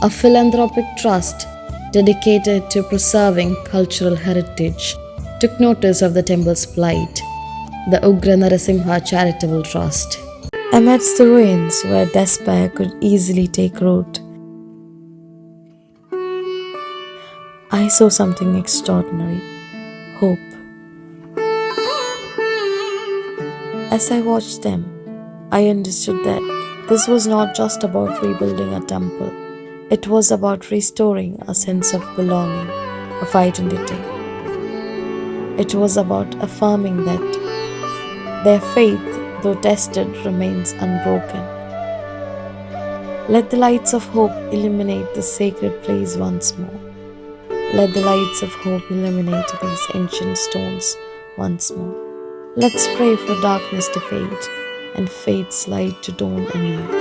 A philanthropic trust dedicated to preserving cultural heritage took notice of the temple's plight, the Ugra Narasimha Charitable Trust. Amidst the ruins where despair could easily take root, I saw something extraordinary: hope. As I watched them, I understood that this was not just about rebuilding a temple, it was about restoring a sense of belonging, of identity. It was about affirming that their faith, though tested, remains unbroken. Let the lights of hope illuminate this sacred place once more. Let the lights of hope illuminate these ancient stones once more. Let's pray for darkness to fade and faith's light to dawn anew.